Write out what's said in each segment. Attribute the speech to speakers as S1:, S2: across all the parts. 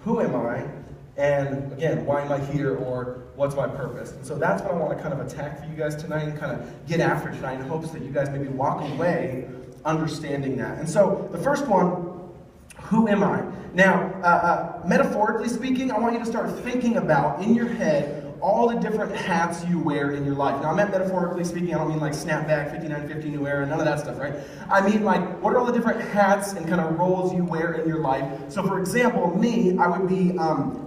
S1: who am I? And again, why am I here, or what's my purpose? And so that's what I want to kind of attack for you guys tonight and kind of get after tonight in hopes that you guys maybe walk away understanding that. And so the first one, who am I? Now, metaphorically speaking, I want you to start thinking about, in your head, all the different hats you wear in your life. Now, I meant metaphorically speaking, I don't mean like snapback, 5950 New Era, none of that stuff, right? I mean like, what are all the different hats and kind of roles you wear in your life? So for example, me, I would be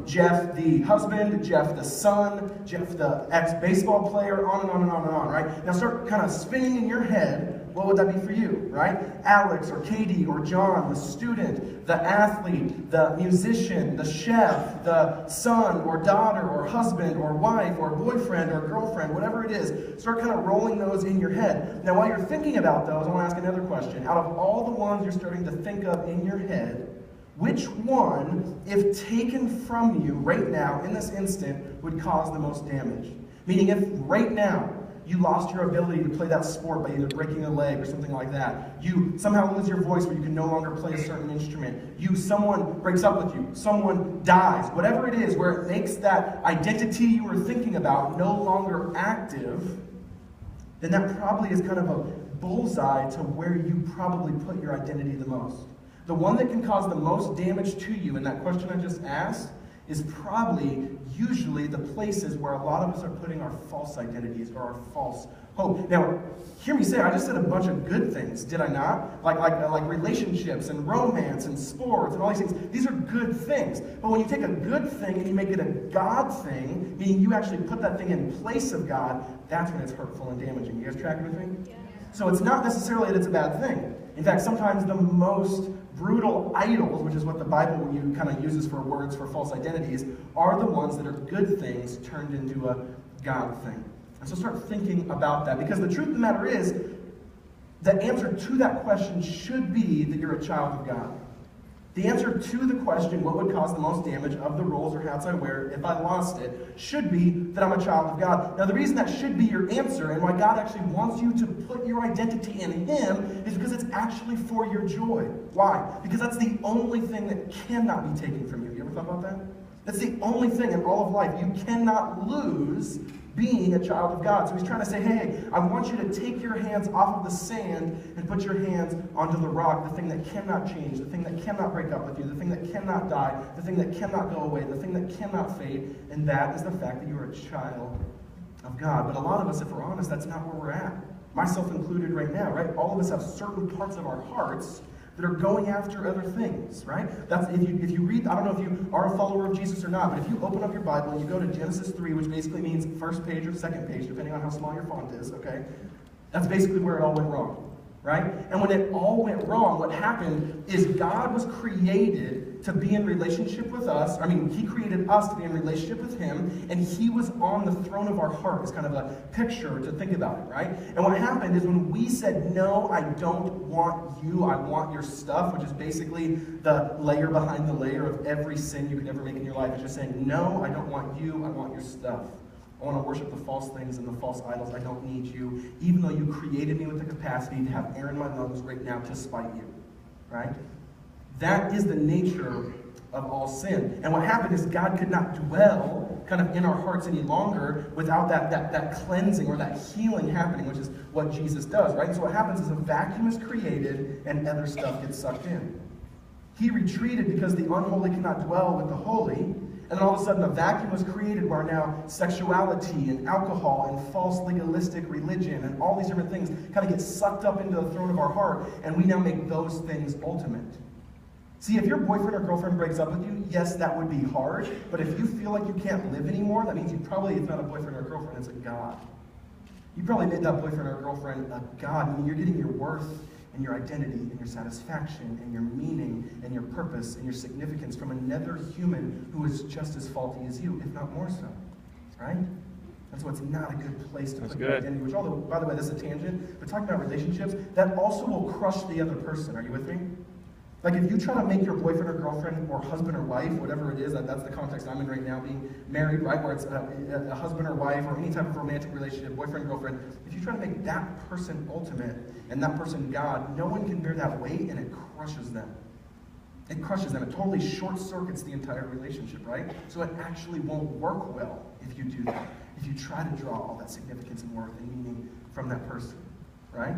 S1: Jeff the husband, Jeff the son, Jeff the ex-baseball player, on and on and on and on, right? Now start kind of spinning in your head, what would that be for you, right? Alex or Katie or John, the student, the athlete, the musician, the chef, the son or daughter or husband or wife or boyfriend or girlfriend, whatever it is. Start kind of rolling those in your head. Now, while you're thinking about those, I want to ask another question. Out of all the ones you're starting to think of in your head, which one, if taken from you right now, in this instant, would cause the most damage? Meaning, if right now, you lost your ability to play that sport by either breaking a leg or something like that. You somehow lose your voice where you can no longer play a certain instrument. Someone breaks up with you. Someone dies. Whatever it is where it makes that identity you were thinking about no longer active, then that probably is kind of a bullseye to where you probably put your identity the most. The one that can cause the most damage to you in that question I just asked is probably usually the places where a lot of us are putting our false identities or our false hope. Now, hear me say, I just said a bunch of good things, did I not? Like relationships and romance and sports and all these things. These are good things. But when you take a good thing and you make it a God thing, meaning you actually put that thing in place of God, that's when it's hurtful and damaging. You guys tracking with me? Yeah. So it's not necessarily that it's a bad thing. In fact, sometimes the most brutal idols, which is what the Bible kind of uses for words for false identities, are the ones that are good things turned into a God thing. And so start thinking about that, because the truth of the matter is, the answer to that question should be that you're a child of God. The answer to the question, what would cause the most damage of the roles or hats I wear if I lost it, should be that I'm a child of God. Now, the reason that should be your answer and why God actually wants you to put your identity in Him is because it's actually for your joy. Why? Because that's the only thing that cannot be taken from you. You ever thought about that? That's the only thing in all of life you cannot lose being a child of God. So He's trying to say, hey, I want you to take your hands off of the sand and put your hands onto the rock, the thing that cannot change, the thing that cannot break up with you, the thing that cannot die, the thing that cannot go away, the thing that cannot fade, and that is the fact that you are a child of God. But a lot of us, if we're honest, that's not where we're at. Myself included right now, right? All of us have certain parts of our hearts that are going after other things, right? That's if you read, I don't know if you are a follower of Jesus or not, but if you open up your Bible and you go to Genesis 3, which basically means first page or second page, depending on how small your font is, okay? That's basically where it all went wrong, right? And when it all went wrong, what happened is God was created to be in relationship with us. He created us to be in relationship with Him, and He was on the throne of our heart. It's kind of a picture to think about it, right? And what happened is when we said, no, I don't want you, I want your stuff, which is basically the layer behind the layer of every sin you could ever make in your life. It's just saying, no, I don't want you, I want your stuff. I want to worship the false things and the false idols. I don't need you, even though you created me with the capacity to have air in my lungs right now to spite you, right? That is the nature of all sin. And what happened is God could not dwell kind of in our hearts any longer without that cleansing or that healing happening, which is what Jesus does, right? So what happens is a vacuum is created and other stuff gets sucked in. He retreated because the unholy cannot dwell with the holy. And then all of a sudden a vacuum was created where now sexuality and alcohol and false legalistic religion and all these different things kind of get sucked up into the throne of our heart, and we now make those things ultimate. See, if your boyfriend or girlfriend breaks up with you, yes, that would be hard, but if you feel like you can't live anymore, that means it's not a boyfriend or a girlfriend, it's a God. You probably made that boyfriend or girlfriend a God. I mean, you're getting your worth and your identity and your satisfaction and your meaning and your purpose and your significance from another human who is just as faulty as you, if not more so, right? And so it's not a good place to put your identity, which, although, by the way, this is a tangent, but talking about relationships, that also will crush the other person. Are you with me? Like if you try to make your boyfriend or girlfriend or husband or wife, whatever it is, that's the context I'm in right now, being married, right, where it's a husband or wife or any type of romantic relationship, boyfriend, girlfriend, if you try to make that person ultimate and that person God, no one can bear that weight and it crushes them. It crushes them. It totally short-circuits the entire relationship, right? So it actually won't work well if you do that, if you try to draw all that significance and worth and meaning from that person, right?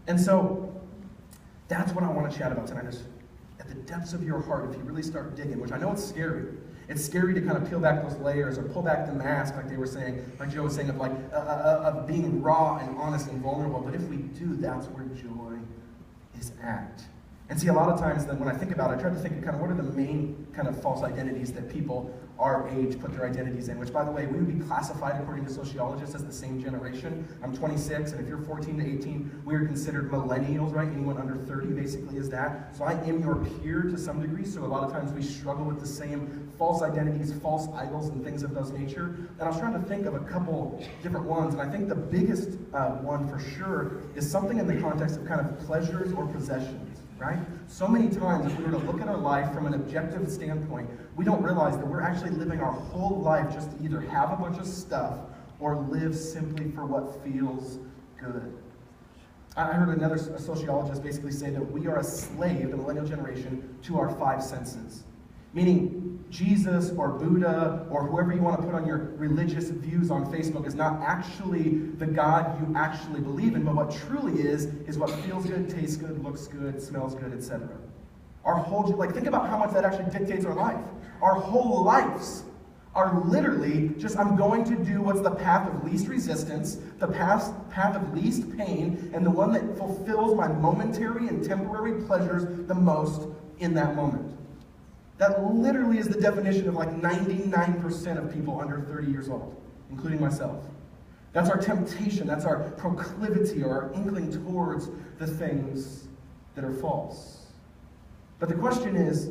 S1: And so that's what I want to chat about tonight, is at the depths of your heart, if you really start digging, which I know it's scary. It's scary to kind of peel back those layers or pull back the mask, like they were saying, like Joe was saying, of being raw and honest and vulnerable. But if we do, that's where joy is at. And see, a lot of times then when I think about it, I try to think of kind of what are the main kind of false identities that people our age put their identities in, which, by the way, we would be classified according to sociologists as the same generation. I'm 26, and if you're 14 to 18, we are considered millennials, right? Anyone under 30 basically is that. So I am your peer to some degree, so a lot of times we struggle with the same false identities, false idols, and things of those nature. And I was trying to think of a couple different ones, and I think the biggest one for sure is something in the context of kind of pleasures or possessions. Right? So many times, if we were to look at our life from an objective standpoint, we don't realize that we're actually living our whole life just to either have a bunch of stuff or live simply for what feels good. I heard another sociologist basically say that we are a slave, the millennial generation, to our five senses. Meaning, Jesus or Buddha or whoever you want to put on your religious views on Facebook is not actually the God you actually believe in, but what truly is what feels good, tastes good, looks good, smells good, etc. Our whole, think about how much that actually dictates our life. Our whole lives are literally just, I'm going to do what's the path of least resistance, the path of least pain, and the one that fulfills my momentary and temporary pleasures the most in that moment. That literally is the definition of like 99% of people under 30 years old, including myself. That's our temptation, that's our proclivity or our inkling towards the things that are false. But the question is,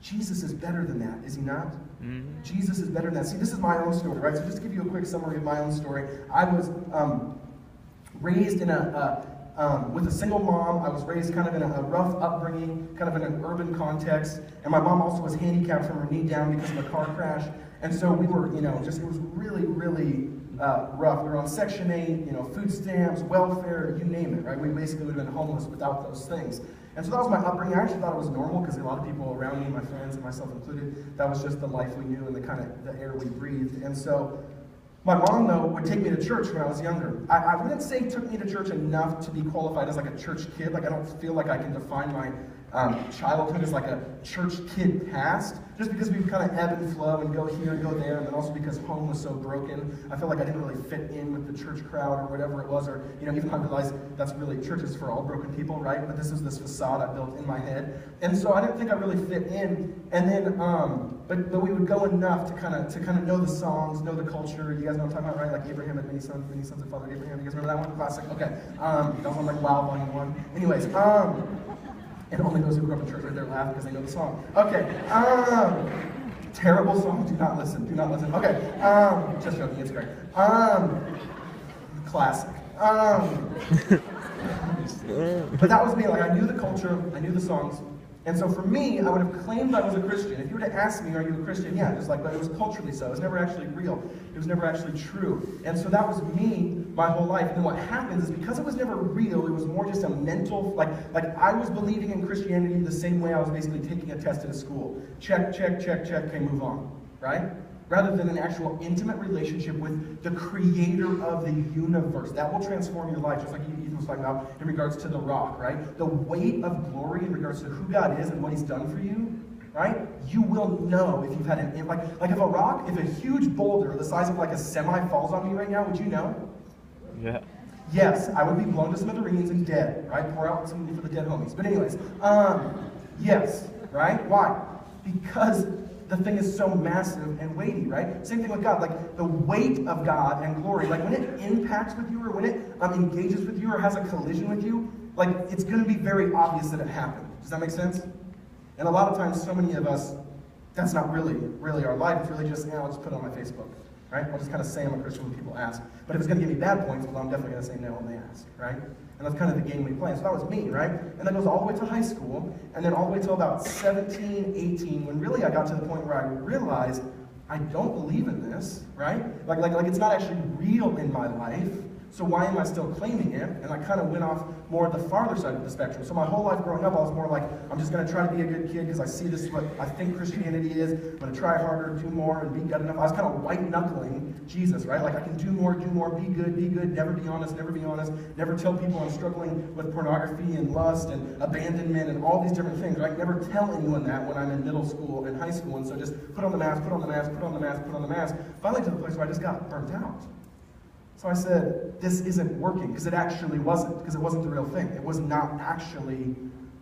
S1: Jesus is better than that, is he not? Mm-hmm. Jesus is better than that. See, this is my own story, right? So just to give you a quick summary of my own story, I was raised in with a single mom. I was raised kind of in a rough upbringing, kind of in an urban context. And my mom also was handicapped from her knee down because of a car crash. And so we were, it was really, really rough. We were on Section 8, food stamps, welfare, you name it, right? We basically would have been homeless without those things. And so that was my upbringing. I actually thought it was normal because a lot of people around me, my friends and myself included, that was just the life we knew and the kind of the air we breathed. And so my mom, though, would take me to church when I was younger. I wouldn't say took me to church enough to be qualified as like a church kid. Like I don't feel like I can define my childhood as like a church kid past, just because we kind of ebb and flow and go here and go there, and then also because home was so broken. I felt like I didn't really fit in with the church crowd or whatever it was, or even I realized that's really churches for all broken people, right? But this is this facade I built in my head, and so I didn't think I really fit in. And then, but we would go enough to kind of know the songs, know the culture. You guys know what I'm talking about, right? Like Abraham had many sons of Father Abraham. You guys remember that one? Classic. Okay, that was on like Wow Volume 1. Anyways, and only those who grew up in church right there laugh because they know the song. Okay, terrible song. Do not listen. Do not listen. Okay, just joking. It's great. Classic. But that was me. Like I knew the culture. I knew the songs. And so for me, I would have claimed I was a Christian. If you were to ask me, are you a Christian? Yeah, but it was culturally so. It was never actually real. It was never actually true. And so that was me my whole life. And then what happens is because it was never real, it was more just a mental, like I was believing in Christianity the same way I was basically taking a test at a school. Check, check, check, check, okay, move on, right? Rather than an actual intimate relationship with the creator of the universe. That will transform your life, just like Ethan was talking about in regards to the rock, right? The weight of glory in regards to who God is and what he's done for you, right? You will know if you've had an, like if a rock, if a huge boulder the size of like a semi falls on me right now, would you know?
S2: Yeah.
S1: Yes, I would be blown to smithereens and dead, right? Pour out something for the dead homies. But anyways, yes, right? Why? Because the thing is so massive and weighty, right? Same thing with God. Like the weight of God and glory, like when it impacts with you or when it engages with you or has a collision with you, like it's going to be very obvious that it happened. Does that make sense? And a lot of times, so many of us, that's not really our life. It's really just, I'll just put it on my Facebook, right? I'll just kind of say I'm a Christian when people ask. But if it's going to give me bad points, well, I'm definitely going to say no when they ask, right? And that's kind of the game we play. So that was me, right? And that goes all the way to high school, and then all the way till about 17, 18, when really I got to the point where I realized I don't believe in this, right? Like it's not actually real in my life. So why am I still claiming it? And I kind of went off more at the farther side of the spectrum. So my whole life growing up, I was more like, I'm just going to try to be a good kid because I see this is what I think Christianity is. I'm going to try harder, do more, and be good enough. I was kind of white-knuckling Jesus, right? Like I can do more, be good, never be honest, never tell people I'm struggling with pornography and lust and abandonment and all these different things, right? Never tell anyone that when I'm in middle school and high school. And so just put on the mask. Finally to the place where I just got burnt out. So I said, this isn't working, because it actually wasn't, because it wasn't the real thing. It was not actually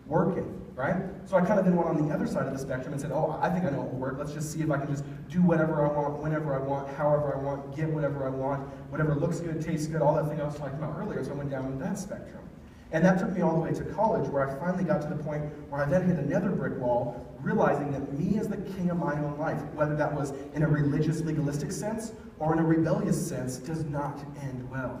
S1: working, right? So I kind of then went on the other side of the spectrum and said, oh, I think I know what will work. Let's just see if I can just do whatever I want, whenever I want, however I want, get whatever I want, whatever looks good, tastes good, all that thing I was talking about earlier. So I went down that spectrum. And that took me all the way to college, where I finally got to the point where I then hit another brick wall, realizing that me as the king of my own life, whether that was in a religious, legalistic sense or in a rebellious sense, does not end well.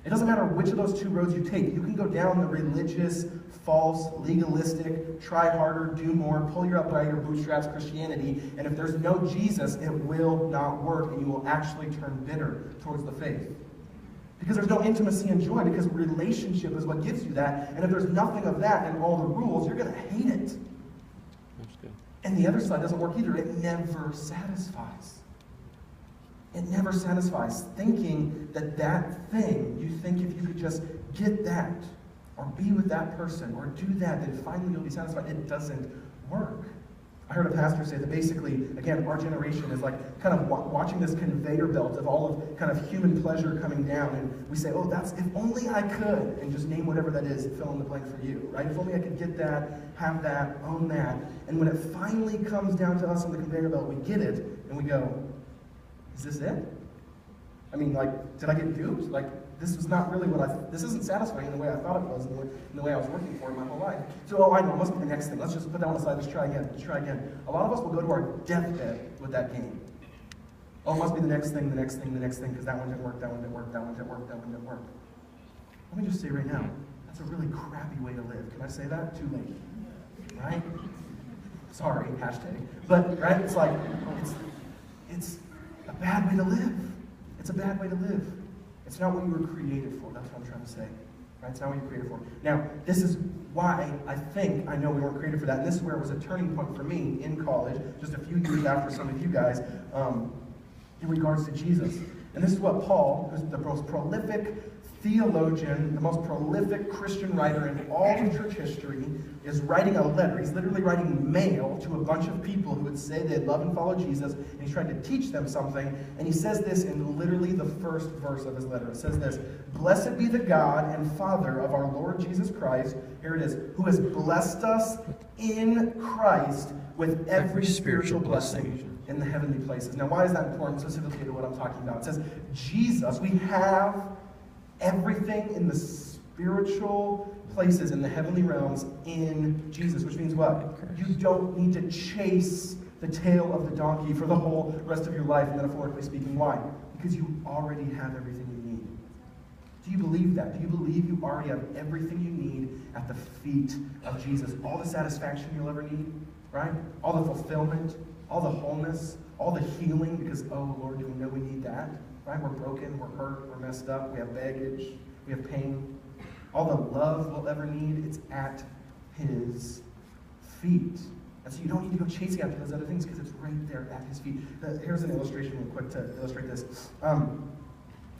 S1: It doesn't matter which of those two roads you take. You can go down the religious, false, legalistic, try harder, do more, pull you up by your bootstraps Christianity, and if there's no Jesus, it will not work, and you will actually turn bitter towards the faith. Because there's no intimacy and joy, because relationship is what gives you that. And if there's nothing of that and all the rules, you're going to hate it.
S2: That's good.
S1: And the other side doesn't work either. It never satisfies. It never satisfies. Thinking that that thing, you think if you could just get that, or be with that person, or do that, then finally you'll be satisfied. It doesn't work. I heard a pastor say that basically, again, our generation is like kind of watching this conveyor belt of all of kind of human pleasure coming down, and we say, oh, that's, if only I could, and just name whatever that is, fill in the blank for you, right? If only I could get that, have that, own that. And when it finally comes down to us on the conveyor belt, we get it, and we go, is this it? I mean, like, did I get duped? Like, this was not really this isn't satisfying in the way I thought it was, in the way I was working for it my whole life. So, oh, I know, it must be the next thing. Let's just put that one aside, let's try again. A lot of us will go to our deathbed with that game. Oh, it must be the next thing, because that one didn't work, that one didn't work. Let me just say right now, that's a really crappy way to live. Can I say that? Too late. Right? Sorry, hashtag. But, right, it's like, it's a bad way to live. It's a bad way to live. It's not what you were created for. That's what I'm trying to say. Right? It's not what you were created for. Now, this is why I think I know we weren't created for that. And this is where it was a turning point for me in college, just a few years after some of you guys, in regards to Jesus. And this is what Paul, who's the most prolific theologian, the most prolific Christian writer in all of church history, is writing a letter. He's literally writing mail to a bunch of people who would say they love and follow Jesus, and he's trying to teach them something. And he says this in literally the first verse of his letter. It says this: "Blessed be the God and Father of our Lord Jesus Christ," here it is, "who has blessed us in Christ with every spiritual blessing in the heavenly places." Now, why is that important specifically to what I'm talking about? It says, Jesus, we have everything in the spiritual places, in the heavenly realms, in Jesus. Which means what? You don't need to chase the tail of the donkey for the whole rest of your life, metaphorically speaking. Why? Because you already have everything you need. Do you believe that? Do you believe you already have everything you need at the feet of Jesus? All the satisfaction you'll ever need, right? All the fulfillment, all the wholeness, all the healing, because, oh Lord, do we know we need that? Right? We're broken, we're hurt, we're messed up, we have baggage, we have pain. All the love we'll ever need, it's at his feet. And so you don't need to go chasing after those other things, because it's right there at his feet. Here's an illustration real quick to illustrate this. I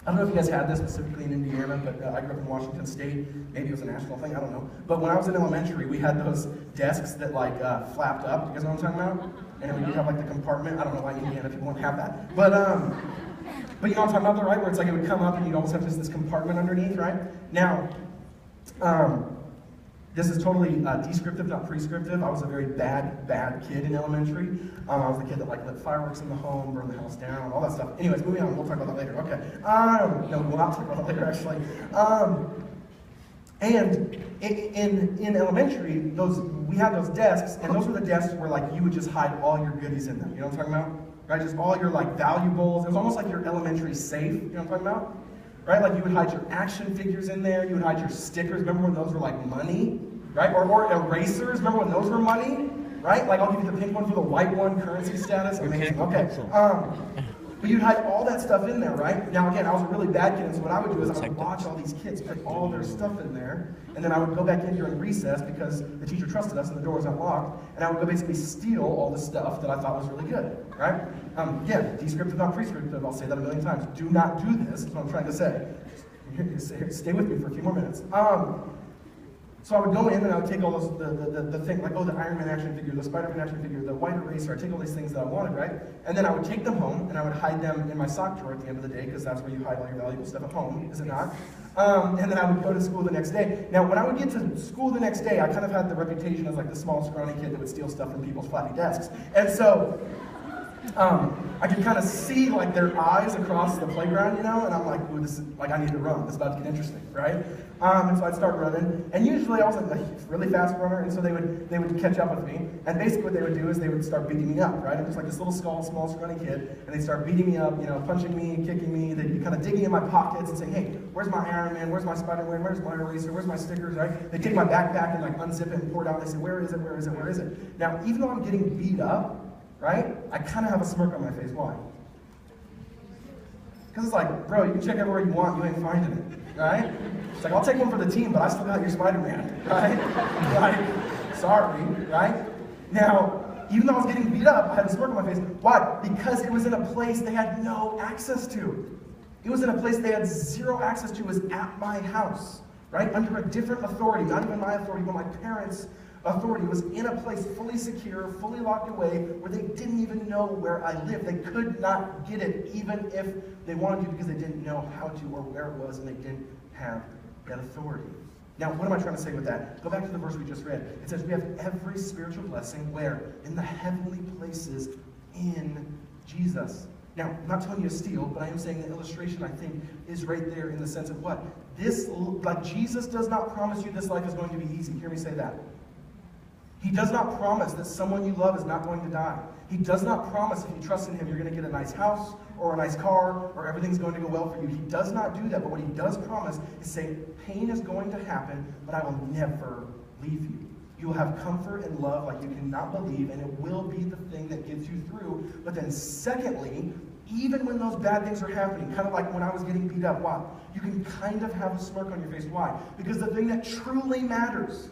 S1: don't know if you guys had this specifically in Indiana, but I grew up in Washington State. Maybe it was a national thing, I don't know. But when I was in elementary, we had those desks that like flapped up. You guys know what I'm talking about? And we did have like the compartment. I don't know why Indiana people won't have that. But you know what I'm talking about, right? Where it's like it would come up and you'd almost have this compartment underneath, right? Now, this is totally descriptive, not prescriptive. I was a very bad kid in elementary. I was the kid that like lit fireworks in the home, burned the house down, all that stuff. Anyways, moving on. We'll talk about that later. Okay. No, we'll not talk about that later, actually. And in elementary, we had those desks, and those were the desks where like you would just hide all your goodies in them. You know what I'm talking about? Right? Just all your like valuables. It was almost like your elementary safe. You know what I'm talking about? Right? Like you would hide your action figures in there. You would hide your stickers. Remember when those were like money? Right? Or erasers. Remember when those were money? Right? Like I'll give you the pink one for the white one, currency status. Amazing. Okay. But you'd hide all that stuff in there, right? Now, again, I was a really bad kid, and so what I would do is I would watch all these kids put all their stuff in there, and then I would go back in during recess because the teacher trusted us and the door was unlocked, and I would go basically steal all the stuff that I thought was really good, right? Again, descriptive, not prescriptive. I'll say that a million times. Do not do this, is what I'm trying to say. Stay with me for a few more minutes. So I would go in and I would take all those, the thing, like, oh, the Iron Man action figure, the Spider-Man action figure, the white eraser, I'd take all these things that I wanted, right? And then I would take them home and I would hide them in my sock drawer at the end of the day, because that's where you hide all your valuable stuff at home, is it not? And then I would go to school the next day. Now, when I would get to school the next day, I kind of had the reputation as like the small, scrawny kid that would steal stuff from people's flappy desks. And so, I could kind of see like their eyes across the playground, and I'm like, ooh, this is like, I need to run. This is about to get interesting, right? And so I'd start running, and usually I was like a really fast runner, and so they would catch up with me, and basically what they would do is they would start beating me up, right? I'm just like this little small scrawny kid, and they'd start beating me up, punching me, kicking me. They'd be kind of digging in my pockets and saying, hey, where's my Iron Man? Where's my Spider-Man? Where's my eraser? Where's my stickers, right? They'd take my backpack and like unzip it and pour it out, and they say, where is it? Where is it? Where is it? Now, even though I'm getting beat up, right, I kind of have a smirk on my face. Why? Because it's like, bro, you can check everywhere you want, you ain't finding it, right? It's like, I'll take one for the team, but I still got your Spider-Man, right? Like, sorry, right? Now, even though I was getting beat up, I had a smirk on my face. Why? Because it was in a place they had no access to. It was in a place they had zero access to. It was at my house, right? Under a different authority, not even my authority, but my parents' authority. Was in a place fully secure, fully locked away, where they didn't even know where I lived. They could not get it, even if they wanted to, because they didn't know how to or where it was, and they didn't have that authority. Now, what am I trying to say with that? Go back to the verse we just read. It says we have every spiritual blessing where? In the heavenly places in Jesus. Now, I'm not telling you to steal, but I am saying the illustration, I think, is right there in the sense of what? This, like, Jesus does not promise you this life is going to be easy. Hear me say that. He does not promise that someone you love is not going to die. He does not promise if you trust in him you're going to get a nice house or a nice car or everything's going to go well for you. He does not do that. But what he does promise is say, pain is going to happen, but I will never leave you. You will have comfort and love like you cannot believe, and it will be the thing that gets you through. But then secondly, even when those bad things are happening, kind of like when I was getting beat up, why? You can kind of have a smirk on your face. Why? Because the thing that truly matters,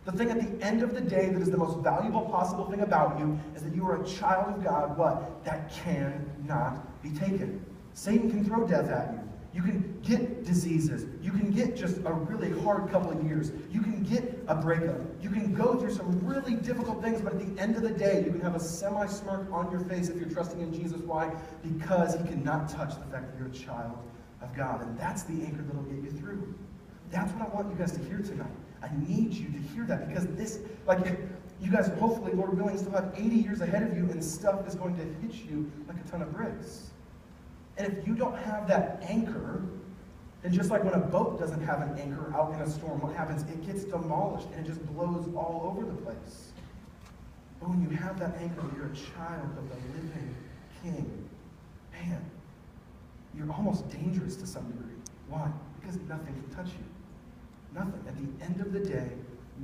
S1: the thing at the end of the day that is the most valuable possible thing about you, is that you are a child of God, what? That cannot be taken. Satan can throw death at you. You can get diseases. You can get just a really hard couple of years. You can get a breakup. You can go through some really difficult things, but at the end of the day, you can have a semi-smirk on your face if you're trusting in Jesus. Why? Because he cannot touch the fact that you're a child of God. And that's the anchor that'll get you through. That's what I want you guys to hear tonight. I need you to hear that, because this, like, you guys hopefully, Lord willing, still have 80 years ahead of you, and stuff is going to hit you like a ton of bricks. And if you don't have that anchor, then just like when a boat doesn't have an anchor out in a storm, what happens? It gets demolished and it just blows all over the place. But when you have that anchor, you're a child of the living King. Man, you're almost dangerous to some degree. Why? Because nothing can touch you. Nothing. At the end of the day,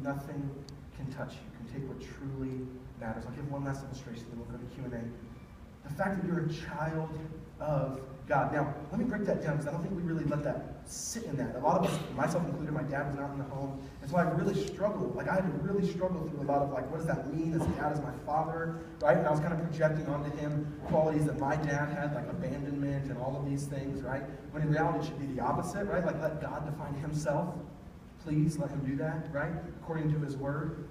S1: nothing can touch you. You can take what truly matters. I'll give one last illustration, then we'll go to Q&A. The fact that you're a child of God. Now, let me break that down, because I don't think we really let that sit in that. A lot of us, myself included, my dad was not in the home, and so I really struggled. Like, I had to really struggle through a lot of, like, what does that mean as dad, as my father, right? And I was kind of projecting onto him qualities that my dad had, like abandonment and all of these things, right? When in reality, it should be the opposite, right? Like, let God define himself. Please let him do that, right? According to his word.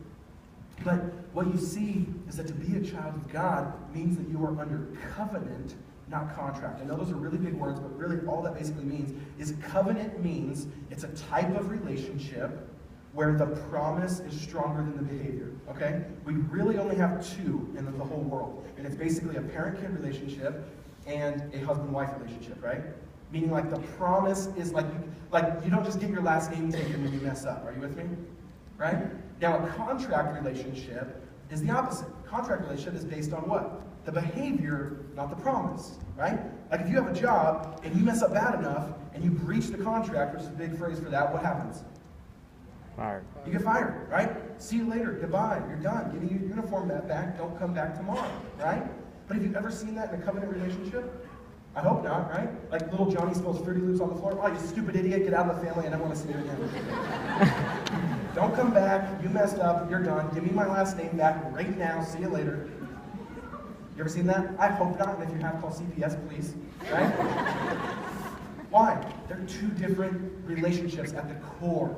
S1: But what you see is that to be a child of God means that you are under covenant, not contract. I know those are really big words, but really all that basically means is covenant means it's a type of relationship where the promise is stronger than the behavior, okay? We really only have two in the whole world, and it's basically a parent-kid relationship and a husband-wife relationship, right? Meaning, like, the promise is like you don't just get your last name taken when you mess up. Are you with me? Right? Now, a contract relationship is the opposite. Contract relationship is based on what? The behavior, not the promise, right? Like, if you have a job and you mess up bad enough and you breach the contract, which is a big phrase for that, what happens?
S2: Fired.
S1: You get fired, right? See you later. Goodbye. You're done. Give me your uniform back. Don't come back tomorrow, right? But have you ever seen that in a covenant relationship? I hope not, right? Like little Johnny spills Fruity Loops on the floor. Oh, you stupid idiot, get out of the family, I never want to see you again. Don't come back, you messed up, you're done. Give me my last name back right now, see you later. You ever seen that? I hope not, and if you have, call CPS, please, right? Why? They're two different relationships at the core.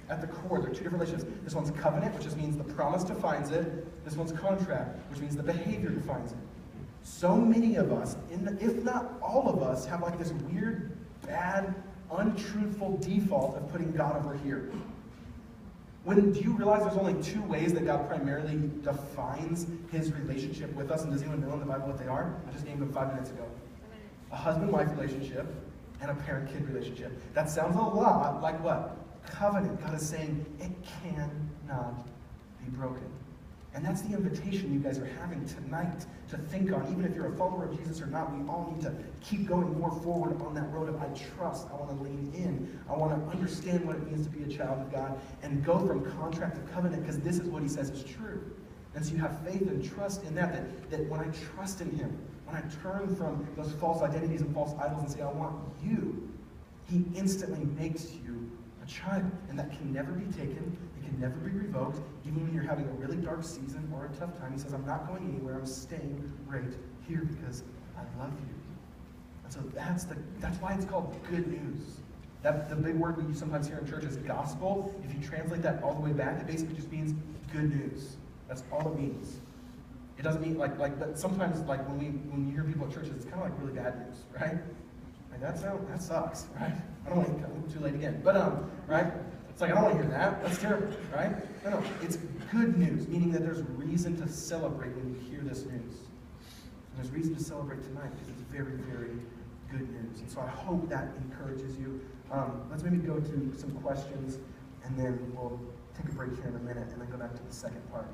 S1: At the core, they're two different relationships. This one's covenant, which just means the promise defines it. This one's contract, which means the behavior defines it. So many of us, if not all of us, have like this weird, bad, untruthful default of putting God over here. Do you realize there's only two ways that God primarily defines his relationship with us? And does anyone know in the Bible what they are? I just named them 5 minutes ago. A husband-wife relationship and a parent-kid relationship. That sounds a lot like what? Covenant. God is saying it cannot be broken. And that's the invitation you guys are having tonight to think on. Even if you're a follower of Jesus or not, we all need to keep going more forward on that road of I trust. I want to lean in. I want to understand what it means to be a child of God and go from contract to covenant, because this is what he says is true. And so you have faith and trust in that when I trust in him, when I turn from those false identities and false idols and say, I want you, he instantly makes you a child. And that can never be taken. It can never be revoked. Even when you're having a really dark season or a tough time, he says, I'm not going anywhere. I'm staying right here because I love you. And so that's why it's called good news. The big word we sometimes hear in church is gospel. If you translate that all the way back, it basically just means good news. That's all it means. It doesn't mean but sometimes when you hear people at churches, it's kind of like really bad news, right? Like that sucks, right? I don't want to come too late again, but right? It's like I don't want to hear that. That's terrible, right? No, it's good news, meaning that there's reason to celebrate when you hear this news. And there's reason to celebrate tonight because it's very, very good news. And so I hope that encourages you. Let's maybe go to some questions, and then we'll take a break here in a minute, and then go back to the second part.